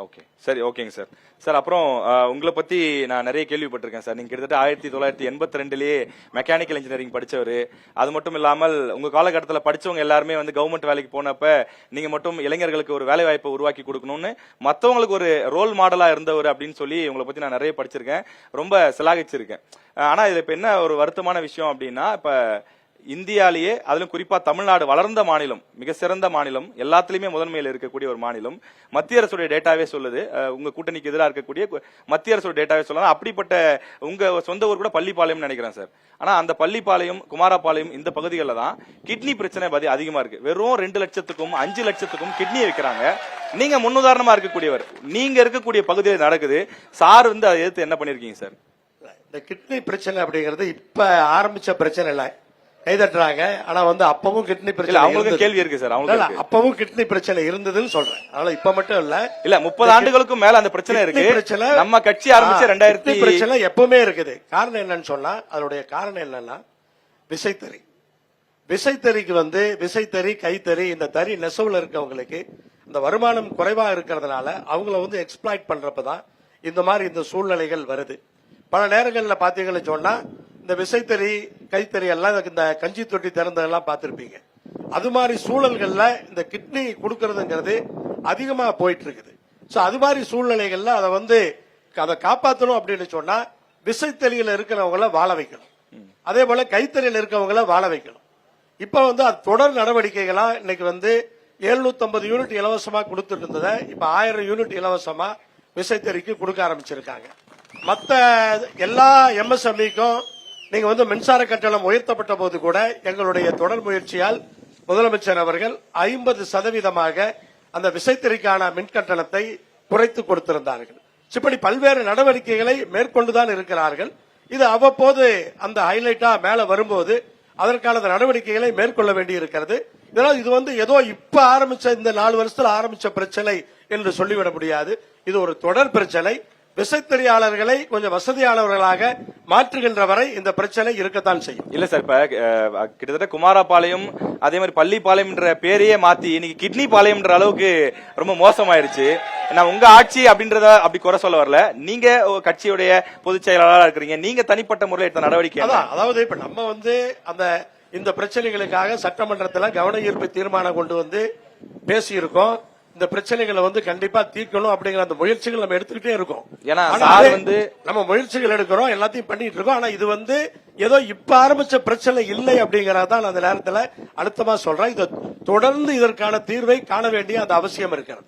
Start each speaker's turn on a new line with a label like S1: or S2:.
S1: Okay சரி, ஓகேங்க sir. Sir அப்புறம் உங்களை பத்தி நான் நிறைய கேள்விப்பட்டிருக்கேன் சார். நீங்க கிட்டத்தட்ட 1982லயே மெக்கானிக்கல் இன்ஜினியரிங் படிச்சவர். அது மட்டும் இல்லாமல் உங்க காலகட்டத்தில் படிச்சவங்க எல்லாருமே வந்து கவர்மெண்ட் வேலைக்கு போனப்ப நீங்க மட்டும் இளைஞர்களுக்கு ஒரு வேலை வாய்ப்பை உருவாக்கி கொடுக்கணும்னு மற்றவங்களுக்கு ஒரு ரோல் மாடலா இருந்தவர் அப்படின்னு சொல்லி உங்களை பத்தி நான் நிறைய படிச்சிருக்கேன், ரொம்ப சிலாகிச்சிருக்கேன். ஆனா இதுல இப்ப என்ன ஒரு வருத்தமான விஷயம் அப்படின்னா, இப்ப இந்தியாலேயே அதிலும் குறிப்பா தமிழ்நாடு வளர்ந்த மாநிலம், மிக சிறந்த மாநிலம், எல்லாத்துலயுமே முதன்மையில் இருக்கக்கூடிய ஒரு மாநிலம். மத்திய அரசுடைய டேட்டாவே சொல்லுது, உங்க கூட்டணிக்கு எதிராக இருக்கக்கூடிய மத்திய அரசு டேட்டாவே சொல்லலாம். அப்படிப்பட்ட உங்க சொந்த ஊர் கூட பள்ளிப்பாளையம் நினைக்கிறேன் சார். ஆனா அந்த பள்ளிப்பாளையம், குமாரபாளையம் இந்த பகுதிகளில் தான் கிட்னி பிரச்சனை அதிகமா இருக்கு. வெறும் 2 லட்சத்துக்கும் 5 லட்சத்துக்கும் கிட்னியை வைக்கிறாங்க. நீங்க முன்னுதாரணமா இருக்கக்கூடியவர், நீங்க இருக்கக்கூடிய பகுதியில் நடக்குது. சார் வந்து அதை எதிர்த்து என்ன பண்ணிருக்கீங்க சார்?
S2: இந்த கிட்னி பிரச்சனை அப்படிங்கிறது இப்ப ஆரம்பிச்ச பிரச்சனை இல்ல, கைதட்டுறாங்க. ஆனா வந்து அப்பவும் கிட்னி பிரச்சனை,
S1: அவங்களுக்கு கேள்வி இருக்கு சார். அவங்களுக்கு
S2: அப்பவும் கிட்னி பிரச்சனை இருந்ததுன்னு சொல்றேன். அதனால இப்ப மட்டும் இல்ல
S1: 30 ஆண்டுகளுக்கும் மேல அந்த பிரச்சனை இருக்கு. பிரச்சனை நம்ம கட்சி ஆரம்பிச்ச 2000
S2: பிரச்சனை எப்பவுமே இருக்குது. காரணம் என்னன்னு சொன்னா, அதனுடைய காரணம் என்னன்னா விசைத்தறி. விசைத்தறிக்கு வந்து விசைத்தறி, கைத்தறி, இந்த தறி நெசவுல இருக்கவங்களுக்கு இந்த வருமானம் குறைவா இருக்கிறதுனால அவங்கள வந்து எக்ஸ்பிளாய்ட் பண்றப்பதான் இந்த மாதிரி இந்த சூழ்நிலைகள் வருது. பல நேரங்களில் பாத்தீங்கன்னு சொன்னா இந்த விசைத்தறி, கைத்தறி எல்லாம் இந்த கஞ்சி தொட்டி திறந்ததெல்லாம் பார்த்திருப்பீங்க. அது மாதிரி சூழல்கள்ல இந்த கிட்னி கொடுக்கறதுங்கிறது அதிகமா போயிட்டு இருக்குது. சோ அது மாதிரி சூழ்நிலைகள்ல அதை காப்பாற்றணும் அப்படின்னு சொன்னா விசைத்தறியில இருக்கிறவங்கள வாழ வைக்கணும், அதே போல கைத்தறியில இருக்கவங்கள வாழ வைக்கணும். இப்ப வந்து அது தொடர் நடவடிக்கைகளா இன்னைக்கு வந்து 750 யூனிட் இலவசமா கொடுத்துட்டு இருந்ததை இப்ப 1000 யூனிட் இலவசமா விசைத்தறிக்கு கொடுக்க ஆரம்பிச்சிருக்காங்க. மத்த எல்லா எம்எஸ்எம்இக்கும் நீங்க வந்து மின்சார கட்டணம் உயர்த்தப்பட்ட போது கூட எங்களுடைய தொடர் முயற்சியால் முதலமைச்சர் அவர்கள் 50% அந்த விசைத்தறிக்கான மின் கட்டணத்தை குறைத்து கொடுத்திருந்தார்கள். இப்படி பல்வேறு நடவடிக்கைகளை மேற்கொண்டுதான் இருக்கிறார்கள். இது அவ்வப்போது அந்த ஹைலைட்டா மேல வரும்போது அதற்கான நடவடிக்கைகளை மேற்கொள்ள வேண்டி இருக்கிறது. இதனால் இது வந்து ஏதோ இப்ப ஆரம்பிச்ச இந்த 4 வருஷத்துல ஆரம்பிச்ச பிரச்சனை என்று சொல்லிவிட முடியாது. இது ஒரு தொடர் பிரச்சனை. விசைத்தறியாளர்களை கொஞ்சம் வசதியானவர்களாக மாற்றுகின்ற வரை இந்த பிரச்சனை இருக்கத்தான் செய்யும்.
S1: இல்ல சார், இப்ப கிட்டத்தட்ட குமாரபாளையம் அதே மாதிரி பள்ளிப்பாளையம் என்ற பேரையே மாத்தி இன்னைக்கு கிட்னி பாளையம்ன்ற அளவுக்கு ரொம்ப மோசமாயிருச்சு. நான் உங்க ஆட்சி அப்படின்றத அப்படி குறை சொல்ல வரல, நீங்க கட்சியுடைய பொதுச் செயலாளராக இருக்கிறீங்க, நீங்க தனிப்பட்ட முறையில் எடுத்த நடவடிக்கை.
S2: அதாவது இப்ப நம்ம வந்து இந்த பிரச்சனைகளுக்காக சட்டமன்றத்தில் கவன ஈர்ப்பு தீர்மானம் கொண்டு வந்து பேசியிருக்கோம். இந்த பிரச்சனைகளை வந்து கண்டிப்பா தீர்க்கணும் அப்படிங்கிற அந்த முயற்சிகள் நம்ம எடுத்துக்கிட்டே இருக்கோம். நம்ம முயற்சிகள் எடுக்கிறோம், எல்லாத்தையும் பண்ணிட்டு இருக்கோம். ஆனா இது வந்து ஏதோ இப்ப ஆரம்பிச்ச பிரச்சனை இல்லை அப்படிங்கறதான் அந்த நேரத்தில் அழுத்தமா சொல்றேன். இதை தொடர்ந்து இதற்கான தீர்வை காண வேண்டிய அந்த அவசியம் இருக்கிறது.